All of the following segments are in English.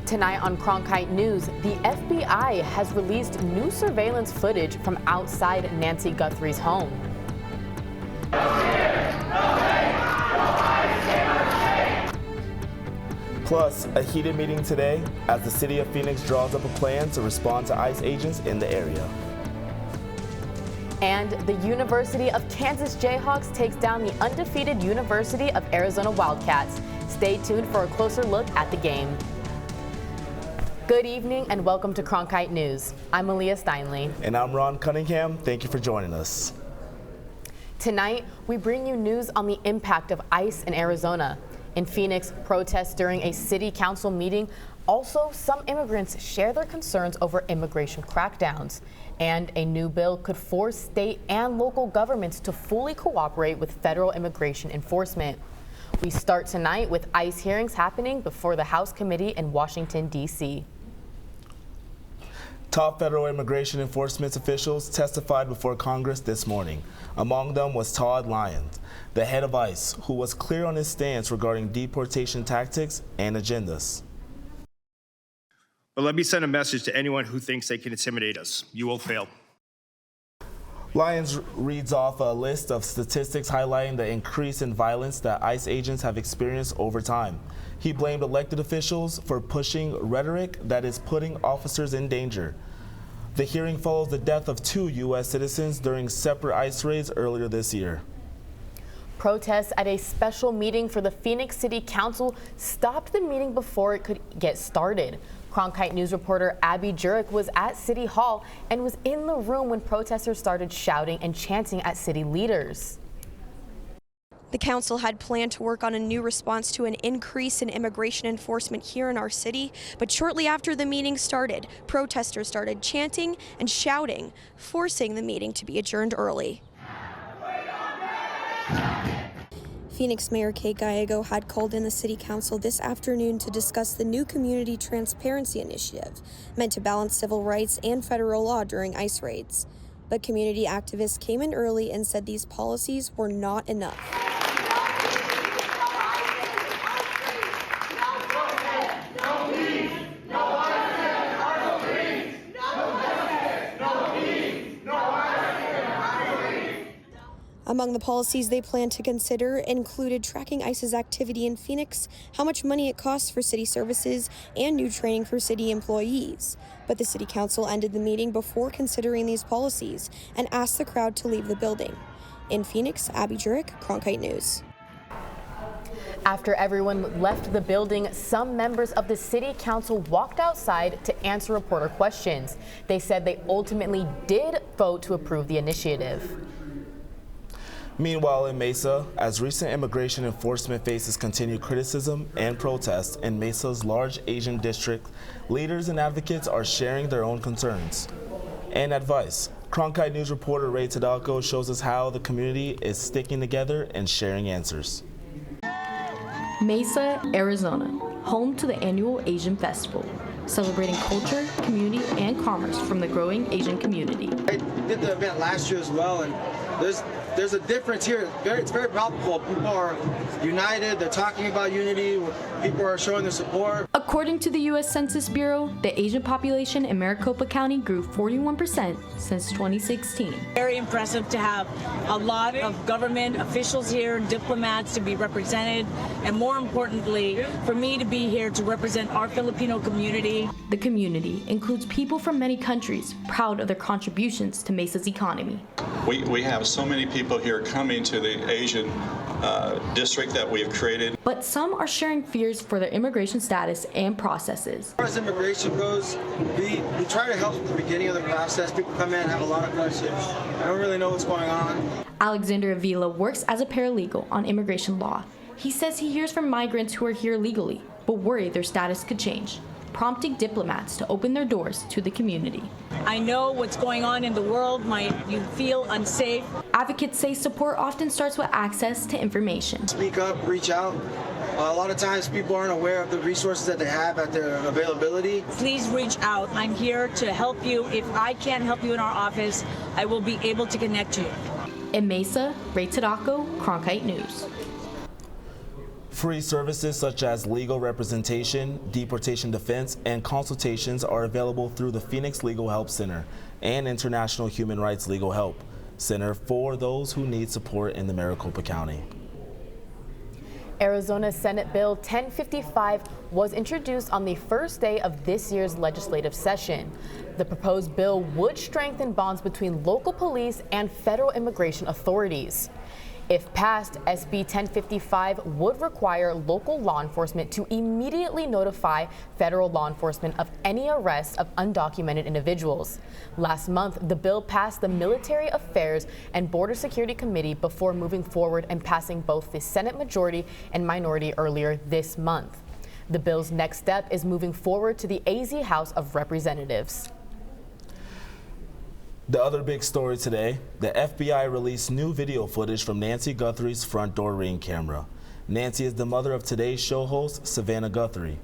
Tonight on Cronkite News, the FBI has released new surveillance footage from outside Nancy Guthrie's home. Plus, a heated meeting today as the city of Phoenix draws up a plan to respond to ICE agents in the area. And the University of Kansas Jayhawks takes down the undefeated University of Arizona Wildcats. Stay tuned for a closer look at the game. Good evening and welcome to Cronkite News. I'm Aaliyah Steinley. And I'm Ron Cunningham. Thank you for joining us. Tonight, we bring you news on the impact of ICE in Arizona. In Phoenix, protests during a city council meeting. Also, some immigrants share their concerns over immigration crackdowns. And a new bill could force state and local governments to fully cooperate with federal immigration enforcement. We start tonight with ICE hearings happening before the House Committee in Washington, D.C. Top federal immigration enforcement officials testified before Congress this morning. Among them was Todd Lyons, the head of ICE, who was clear on his stance regarding deportation tactics and agendas. But let me send a message to anyone who thinks they can intimidate us. You will fail. Lyons reads off a list of statistics highlighting the increase in violence that ICE agents have experienced over time. He blamed elected officials for pushing rhetoric that is putting officers in danger. The hearing follows the death of 2 U.S. citizens during separate ICE raids earlier this year. Protests at a special meeting for the Phoenix City Council stopped the meeting before it could get started. Cronkite News reporter Abby Jurek was at City Hall and was in the room when protesters started shouting and chanting at city leaders. The council had planned to work on a new response to an increase in immigration enforcement here in our city, but shortly after the meeting started, protesters started chanting and shouting, forcing the meeting to be adjourned early. Phoenix Mayor Kate Gallego had called in the City Council this afternoon to discuss the new Community Transparency Initiative, meant to balance civil rights and federal law during ICE raids. But community activists came in early and said these policies were not enough. Among the policies they plan to consider included tracking ICE's activity in Phoenix, how much money it costs for city services, and new training for city employees. But the City Council ended the meeting before considering these policies and asked the crowd to leave the building. In Phoenix, Abby Jurek, Cronkite News. After everyone left the building, some members of the City Council walked outside to answer reporter questions. They said they ultimately did vote to approve the initiative. Meanwhile, in Mesa, as recent immigration enforcement faces continued criticism and protests in Mesa's large Asian district, leaders and advocates are sharing their own concerns and advice. Cronkite News reporter Ray Tadalco shows us how the community is sticking together and sharing answers. Mesa, Arizona, home to the annual Asian Festival, celebrating culture, community, and commerce from the growing Asian community. I did the event last year as well, and there's a difference here. It's very palpable. People are united. They're talking about unity. People are showing their support. According to the U.S. Census Bureau, the Asian population in Maricopa County grew 41% since 2016. Very impressive to have a lot of government officials here, diplomats to be represented, and more importantly, for me to be here to represent our Filipino community. The community includes people from many countries, proud of their contributions to Mesa's economy. We have so many people here coming to the Asian district that we have created. But some are sharing fears for their immigration status and processes. As far as immigration goes, we try to help at the beginning of the process. People come in and have a lot of questions. I don't really know what's going on. Alexander Avila works as a paralegal on immigration law. He says he hears from migrants who are here legally, but worry their status could change, prompting diplomats to open their doors to the community. I know what's going on in the world. You feel unsafe. Advocates say support often starts with access to information. Speak up, reach out. A lot of times people aren't aware of the resources that they have at their availability. Please reach out. I'm here to help you. If I can't help you in our office, I will be able to connect you. In Mesa, Ray Tadako, Cronkite News. Free services such as legal representation, deportation defense, and consultations are available through the Phoenix Legal Help Center and International Human Rights Legal Help Center for those who need support in the Maricopa County. Arizona Senate Bill 1055 was introduced on the first day of this year's legislative session. The proposed bill would strengthen bonds between local police and federal immigration authorities. If passed, SB 1055 would require local law enforcement to immediately notify federal law enforcement of any arrests of undocumented individuals. Last month, the bill passed the Military Affairs and Border Security Committee before moving forward and passing both the Senate majority and minority earlier this month. The bill's next step is moving forward to the AZ House of Representatives. The other big story today, the FBI released new video footage from Nancy Guthrie's front door Ring camera. Nancy is the mother of Today's Show host, Savannah Guthrie.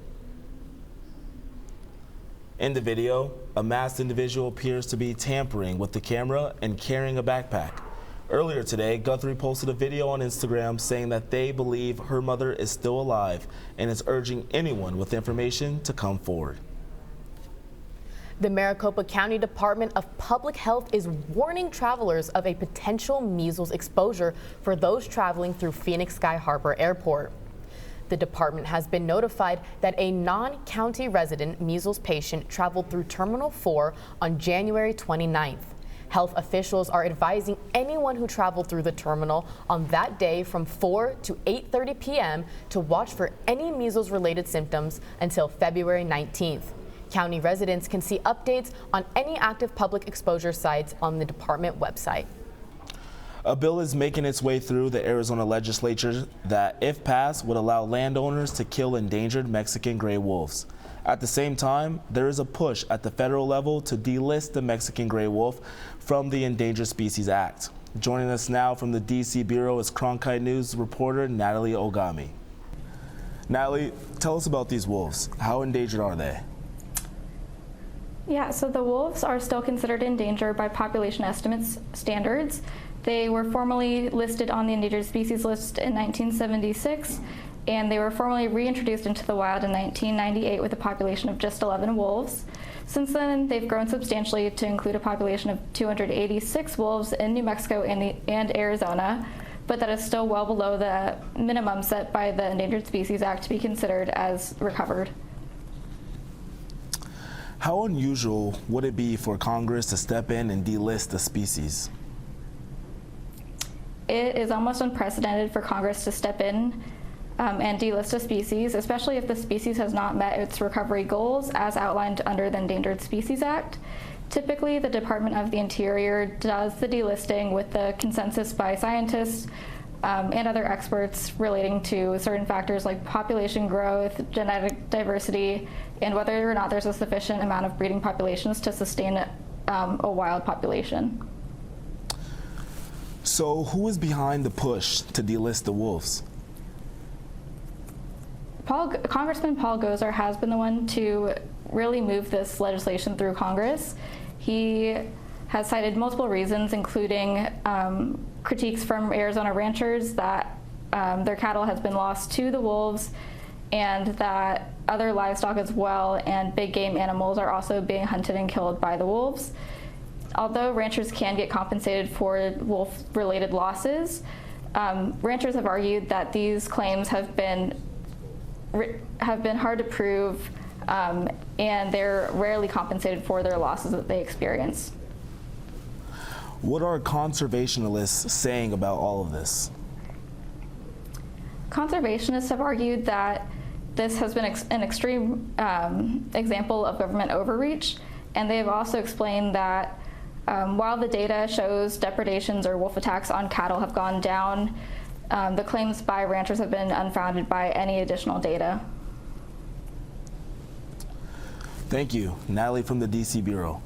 In the video, a masked individual appears to be tampering with the camera and carrying a backpack. Earlier today, Guthrie posted a video on Instagram saying that they believe her mother is still alive and is urging anyone with information to come forward. The Maricopa County Department of Public Health is warning travelers of a potential measles exposure for those traveling through Phoenix Sky Harbor Airport. The department has been notified that a non-county resident measles patient traveled through Terminal 4 on January 29th. Health officials are advising anyone who traveled through the terminal on that day from 4 to 8:30 p.m. to watch for any measles-related symptoms until February 19th. County residents can see updates on any active public exposure sites on the department website. A bill is making its way through the Arizona legislature that, if passed, would allow landowners to kill endangered Mexican gray wolves. At the same time, there is a push at the federal level to delist the Mexican gray wolf from the Endangered Species Act. Joining us now from the DC Bureau is Cronkite News reporter Natalie Ogami. Natalie, tell us about these wolves. How endangered are they? Yeah, so the wolves are still considered endangered by population estimates standards. They were formally listed on the endangered species list in 1976, and they were formally reintroduced into the wild in 1998 with a population of just 11 wolves. Since then, they've grown substantially to include a population of 286 wolves in New Mexico and Arizona, but that is still well below the minimum set by the Endangered Species Act to be considered as recovered. How unusual would it be for Congress to step in and delist the species? It is almost unprecedented for Congress to step in and delist a species, especially if the species has not met its recovery goals as outlined under the Endangered Species Act. Typically, the Department of the Interior does the delisting with the consensus by scientists and other experts relating to certain factors like population growth, genetic diversity, and whether or not there's a sufficient amount of breeding populations to sustain a wild population. So who is behind the push to delist the wolves? Congressman Paul Gosar has been the one to really move this legislation through Congress. He has cited multiple reasons, including critiques from Arizona ranchers that their cattle has been lost to the wolves, and that other livestock as well and big game animals are also being hunted and killed by the wolves. Although ranchers can get compensated for wolf-related losses, ranchers have argued that these claims have been hard to prove, and they're rarely compensated for their losses that they experience. What are conservationists saying about all of this? Conservationists have argued that this has been an extreme example of government overreach, and they have also explained that while the data shows depredations or wolf attacks on cattle have gone down, the claims by ranchers have been unfounded by any additional data. Thank you. Natalie from the DC Bureau.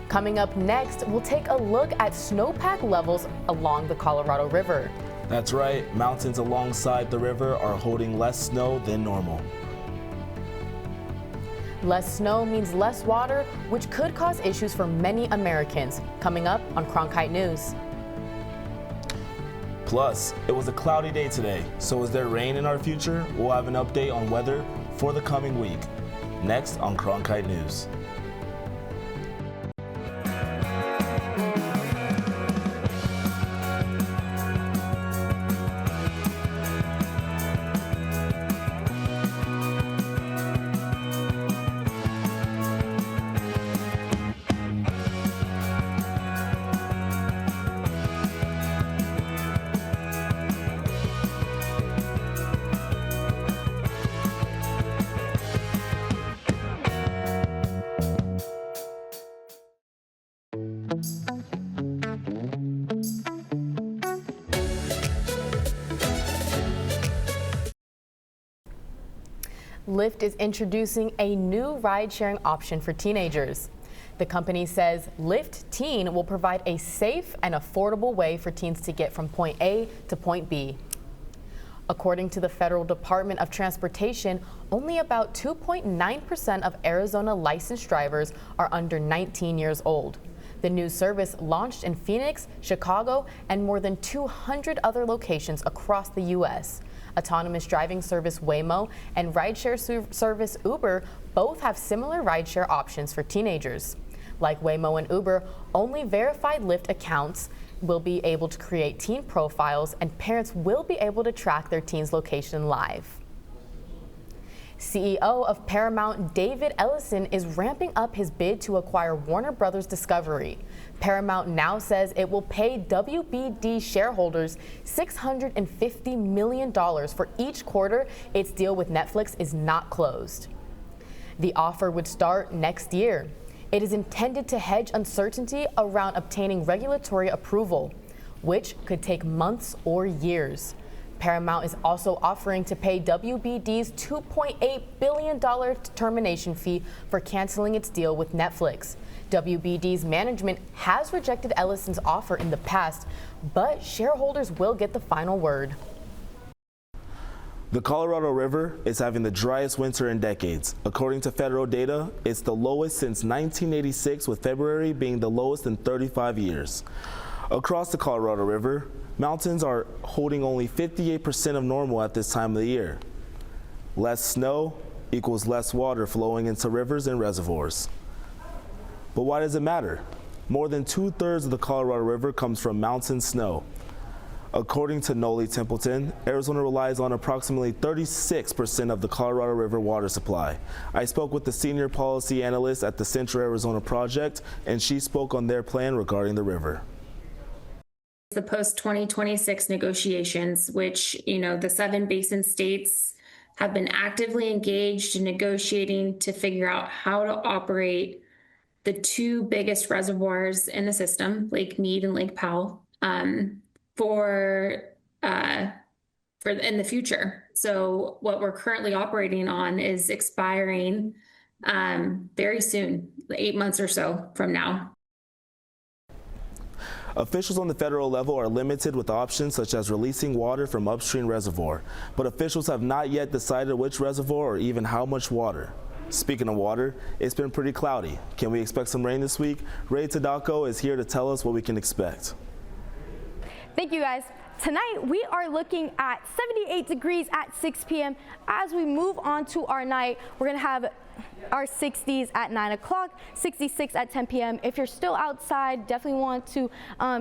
Coming up next, we'll take a look at snowpack levels along the Colorado River. That's right, mountains alongside the river are holding less snow than normal. Less snow means less water, which could cause issues for many Americans. Coming up on Cronkite News. Plus, it was a cloudy day today, so is there rain in our future? We'll have an update on weather for the coming week. Next on Cronkite News. Lyft is introducing a new ride-sharing option for teenagers. The company says Lyft Teen will provide a safe and affordable way for teens to get from point A to point B. According to the Federal Department of Transportation, only about 2.9% of Arizona licensed drivers are under 19 years old. The new service launched in Phoenix, Chicago, and more than 200 other locations across the U.S. Autonomous driving service Waymo and rideshare service Uber both have similar rideshare options for teenagers. Like Waymo and Uber, only verified Lyft accounts will be able to create teen profiles, and parents will be able to track their teen's location live. CEO of Paramount David Ellison is ramping up his bid to acquire Warner Bros. Discovery. Paramount now says it will pay WBD shareholders $650 million for each quarter its deal with Netflix is not closed. The offer would start next year. It is intended to hedge uncertainty around obtaining regulatory approval, which could take months or years. Paramount is also offering to pay WBD's $2.8 billion termination fee for canceling its deal with Netflix. WBD's management has rejected Ellison's offer in the past, but shareholders will get the final word. The Colorado River is having the driest winter in decades. According to federal data, it's the lowest since 1986, with February being the lowest in 35 years. Across the Colorado River, mountains are holding only 58% of normal at this time of the year. Less snow equals less water flowing into rivers and reservoirs. But why does it matter? More than 2/3 of the Colorado River comes from mountain snow. According to Noli Templeton, Arizona relies on approximately 36% of the Colorado River water supply. I spoke with the senior policy analyst at the Central Arizona Project, and she spoke on their plan regarding the river. The post-2026 negotiations, which, the 7 basin states have been actively engaged in negotiating to figure out how to operate the 2 biggest reservoirs in the system, Lake Mead and Lake Powell, for in the future. So what we're currently operating on is expiring very soon, 8 months or so from now. Officials on the federal level are limited with options such as releasing water from upstream reservoir, but officials have not yet decided which reservoir or even how much water. Speaking of water, it's been pretty cloudy. Can we expect some rain this week? Ray Tadako is here to tell us what we can expect. Thank you, guys. Tonight, we are looking at 78 degrees at 6 p.m. As we move on to our night, we're going to have our 60s at 9 o'clock, 66 at 10 p.m. If you're still outside, definitely want to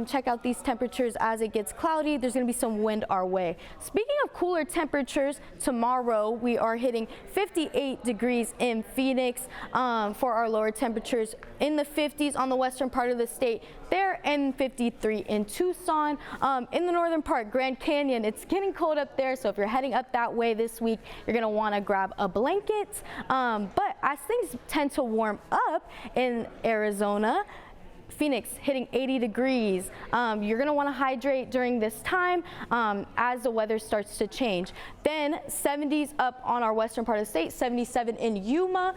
check out these temperatures as it gets cloudy. There's going to be some wind our way. Speaking of cooler temperatures, tomorrow we are hitting 58 degrees in Phoenix for our lower temperatures, in the 50s on the western part of the state there, and 53 in Tucson. In the northern part, Grand Canyon, it's getting cold up there, so if you're heading up that way this week, you're going to want to grab a blanket. But as things tend to warm up in Arizona, Phoenix hitting 80 degrees. You're going to want to hydrate during this time as the weather starts to change. Then 70s up on our western part of the state, 77 in Yuma.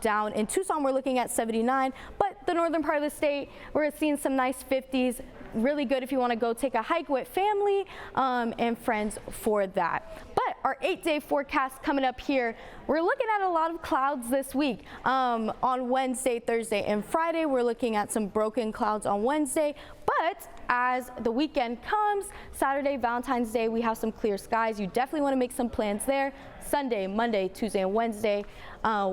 Down in Tucson, we're looking at 79. But the northern part of the state, we're seeing some nice 50s. Really good if you want to go take a hike with family and friends for that. But our 8-day forecast coming up here. We're looking at a lot of clouds this week. On Wednesday, Thursday, and Friday, we're looking at some broken clouds on Wednesday. But as the weekend comes, Saturday, Valentine's Day, we have some clear skies. You definitely want to make some plans there. Sunday, Monday, Tuesday, and Wednesday,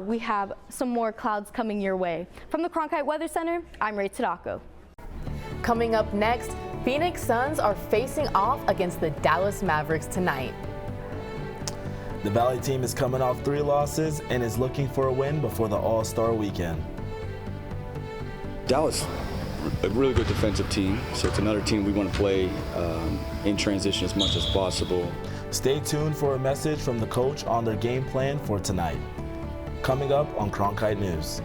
we have some more clouds coming your way. From the Cronkite Weather Center, I'm Ray Tadako. Coming up next, Phoenix Suns are facing off against the Dallas Mavericks tonight. The Valley team is coming off 3 losses and is looking for a win before the All-Star weekend. Dallas, a really good defensive team, so it's another team we want to play in transition as much as possible. Stay tuned for a message from the coach on their game plan for tonight. Coming up on Cronkite News.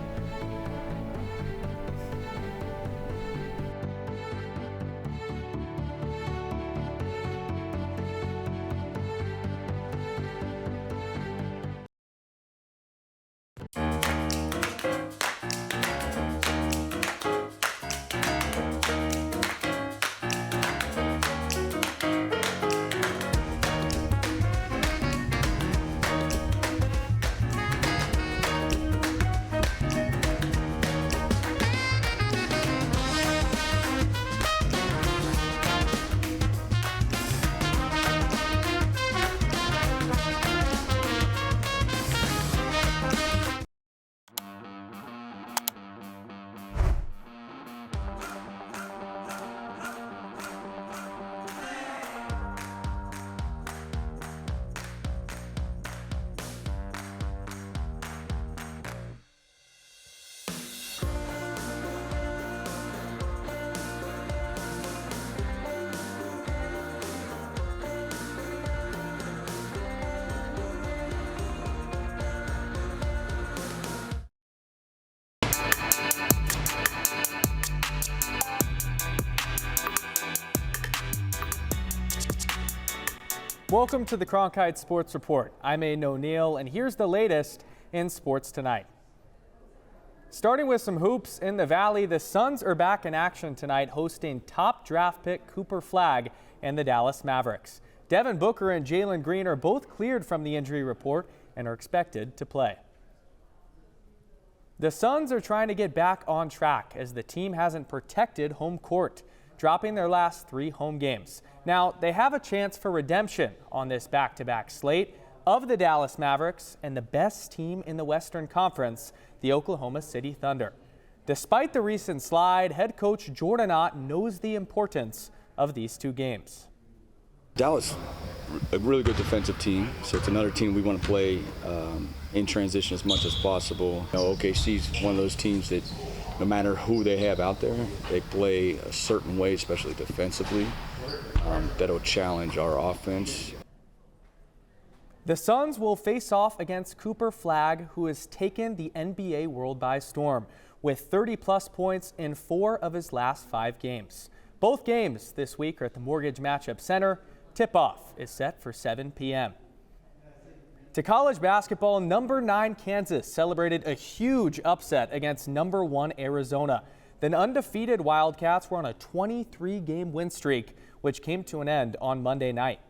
Welcome to the Cronkite Sports Report. I'm Aiden O'Neill, and here's the latest in sports tonight. Starting with some hoops in the Valley, the Suns are back in action tonight, hosting top draft pick Cooper Flagg and the Dallas Mavericks. Devin Booker and Jalen Green are both cleared from the injury report and are expected to play. The Suns are trying to get back on track as the team hasn't protected home court, dropping their last 3 home games. Now, they have a chance for redemption on this back-to-back slate of the Dallas Mavericks and the best team in the Western Conference, the Oklahoma City Thunder. Despite the recent slide, head coach Jordan Ott knows the importance of these 2 games. Dallas, a really good defensive team, so it's another team we want to play in transition as much as possible. You know, OKC's one of those teams that no matter who they have out there, they play a certain way, especially defensively, that'll challenge our offense. The Suns will face off against Cooper Flagg, who has taken the NBA world by storm with 30-plus points in 4 of his last 5 games. Both games this week are at the Mortgage Matchup Center. Tip-off is set for 7 p.m. To college basketball, number 9 Kansas celebrated a huge upset against number 1 Arizona. The undefeated Wildcats were on a 23-game win streak, which came to an end on Monday night.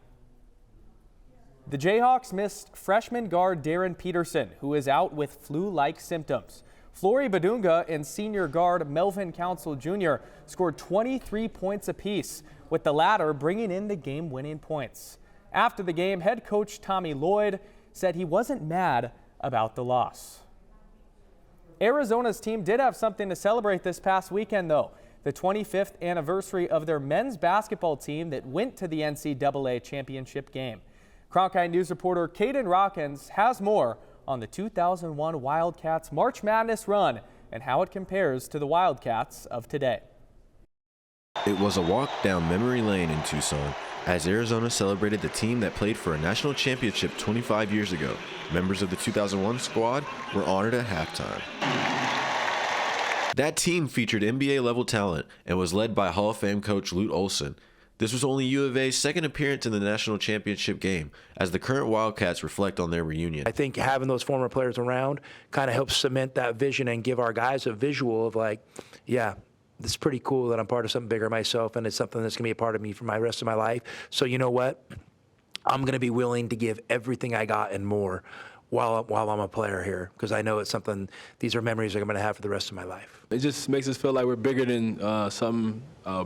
The Jayhawks missed freshman guard Darren Peterson, who is out with flu-like symptoms. Flory Badunga and senior guard Melvin Council Jr. scored 23 points apiece, with the latter bringing in the game-winning points. After the game, head coach Tommy Lloyd said he wasn't mad about the loss. Arizona's team did have something to celebrate this past weekend, though. The 25th anniversary of their men's basketball team that went to the NCAA championship game. Cronkite News reporter Caden Rockins has more on the 2001 Wildcats March Madness run and how it compares to the Wildcats of today. It was a walk down memory lane in Tucson as Arizona celebrated the team that played for a national championship 25 years ago. Members of the 2001 squad were honored at halftime. That team featured NBA-level talent and was led by Hall of Fame coach Lute Olson. This was only U of A's second appearance in the national championship game, as the current Wildcats reflect on their reunion. I think having those former players around kind of helps cement that vision and give our guys a visual of like, yeah, this is pretty cool that I'm part of something bigger myself, and it's something that's going to be a part of me for my rest of my life. So you know what? I'm going to be willing to give everything I got and more while I'm a player here, because I know it's something, these are memories I'm going to have for the rest of my life. It just makes us feel like we're bigger than something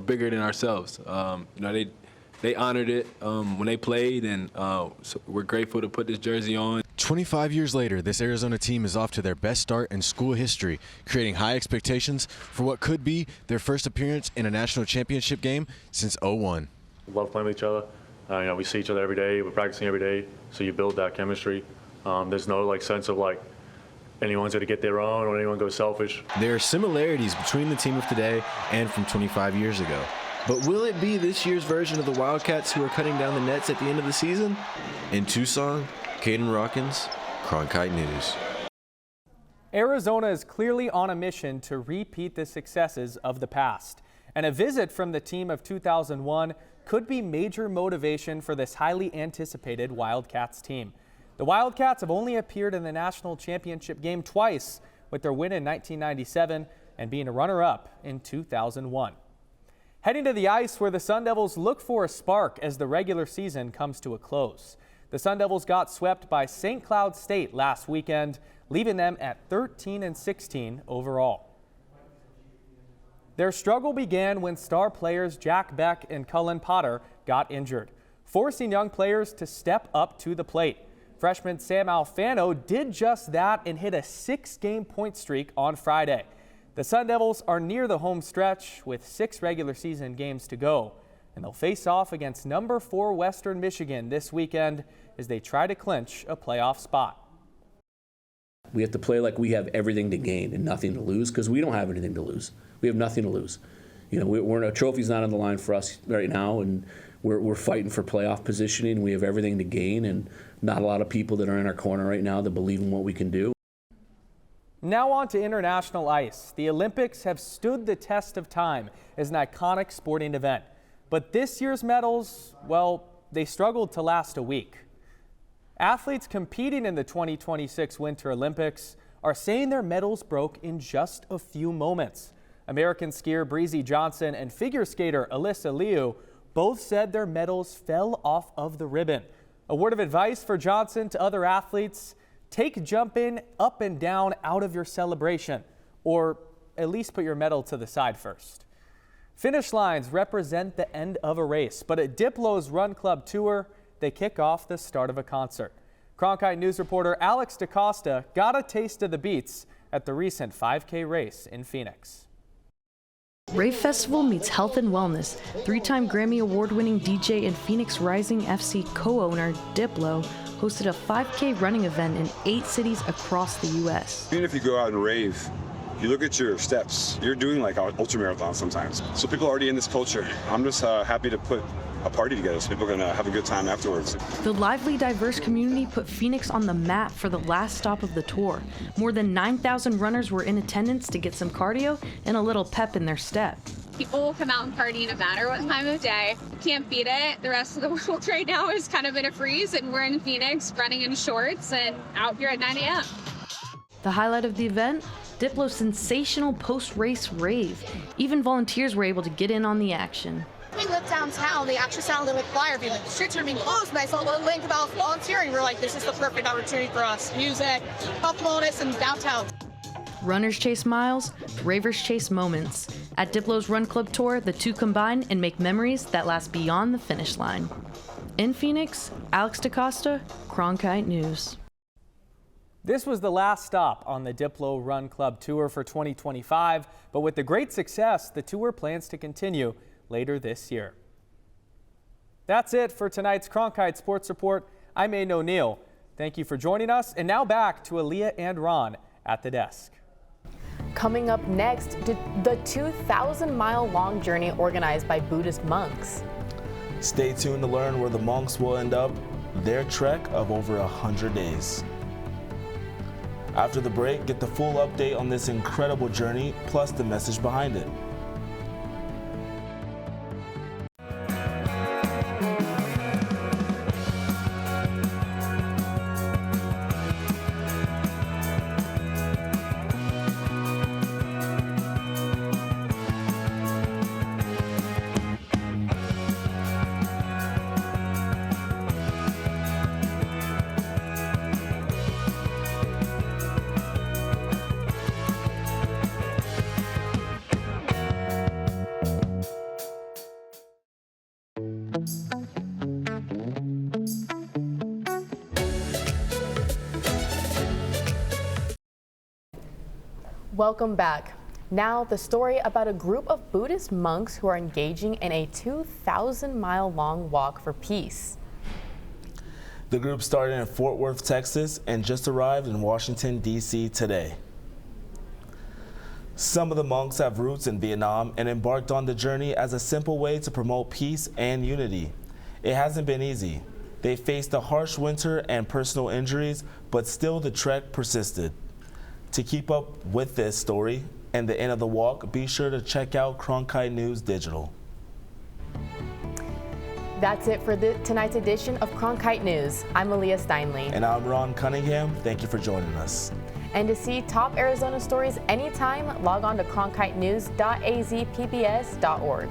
bigger than ourselves. They honored it when they played, and so we're grateful to put this jersey on. 25 years later, this Arizona team is off to their best start in school history, creating high expectations for what could be their first appearance in a national championship game since '01. We love playing with each other. We see each other every day. We're practicing every day, so you build that chemistry. There's no sense of anyone's going to get their own or anyone goes selfish. There are similarities between the team of today and from 25 years ago. But will it be this year's version of the Wildcats who are cutting down the nets at the end of the season? In Tucson, Caden Rockins, Cronkite News. Arizona is clearly on a mission to repeat the successes of the past, and a visit from the team of 2001 could be major motivation for this highly anticipated Wildcats team. The Wildcats have only appeared in the national championship game twice, with their win in 1997 and being a runner-up in 2001. Heading to the ice, where the Sun Devils look for a spark as the regular season comes to a close. The Sun Devils got swept by St. Cloud State last weekend, leaving them at 13-16 overall. Their struggle began when star players Jack Beck and Cullen Potter got injured, forcing young players to step up to the plate. Freshman Sam Alfano did just that and hit a 6-game point streak on Friday. The Sun Devils are near the home stretch with 6 regular season games to go, and they'll face off against number 4 Western Michigan this weekend as they try to clinch a playoff spot. We have to play like we have everything to gain and nothing to lose, because we don't have anything to lose. We have nothing to lose. A trophy's not on the line for us right now, and we're fighting for playoff positioning. We have everything to gain, and not a lot of people that are in our corner right now that believe in what we can do. Now on to international ice. The Olympics have stood the test of time as an iconic sporting event. But this year's medals, well, they struggled to last a week. Athletes competing in the 2026 Winter Olympics are saying their medals broke in just a few moments. American skier Breezy Johnson and figure skater Alyssa Liu both said their medals fell off of the ribbon. A word of advice for Johnson to other athletes: take jumping up and down out of your celebration, or at least put your medal to the side first. Finish lines represent the end of a race, but at Diplo's Run Club Tour, they kick off the start of a concert. Cronkite News reporter Alex DaCosta got a taste of the beats at the recent 5K race in Phoenix. Rave Festival meets health and wellness. 3-time Grammy Award-winning DJ and Phoenix Rising FC co-owner Diplo hosted a 5K running event in 8 cities across the U.S. Even if you go out and rave, you look at your steps, you're doing like an ultra marathon sometimes. So people are already in this culture. I'm just happy to put a party together so people are going to have a good time afterwards. The lively, diverse community put Phoenix on the map for the last stop of the tour. More than 9,000 runners were in attendance to get some cardio and a little pep in their step. People will come out and party no matter what time of day. Can't beat it. The rest of the world right now is kind of in a freeze, and we're in Phoenix running in shorts and out here at 9 a.m. The highlight of the event? Diplo's sensational post-race rave. Even volunteers were able to get in on the action. We live downtown. They actually sounded with flyer view. The streets are being closed, and I saw the link about volunteering. We're like, this is the perfect opportunity for us. Music, health wellness, and downtown. Runners chase miles, ravers chase moments. At Diplo's Run Club Tour, the two combine and make memories that last beyond the finish line. In Phoenix, Alex DaCosta, Cronkite News. This was the last stop on the Diplo Run Club Tour for 2025, but with the great success, the tour plans to continue later this year. That's it for tonight's Cronkite Sports Report. I'm Aiden O'Neill. Thank you for joining us, and now back to Aaliyah and Ron at the desk. Coming up next, the 2,000-mile-long journey organized by Buddhist monks. Stay tuned to learn where the monks will end up their trek of over 100 days. After the break, get the full update on this incredible journey, plus the message behind it. Welcome back. Now, the story about a group of Buddhist monks who are engaging in a 2,000-mile-long walk for peace. The group started in Fort Worth, Texas, and just arrived in Washington, D.C. today. Some of the monks have roots in Vietnam and embarked on the journey as a simple way to promote peace and unity. It hasn't been easy. They faced a harsh winter and personal injuries, but still the trek persisted. To keep up with this story and the end of the walk, be sure to check out Cronkite News Digital. That's it for tonight's edition of Cronkite News. I'm Aaliyah Steinley. And I'm Ron Cunningham. Thank you for joining us. And to see top Arizona stories anytime, log on to cronkitenews.azpbs.org.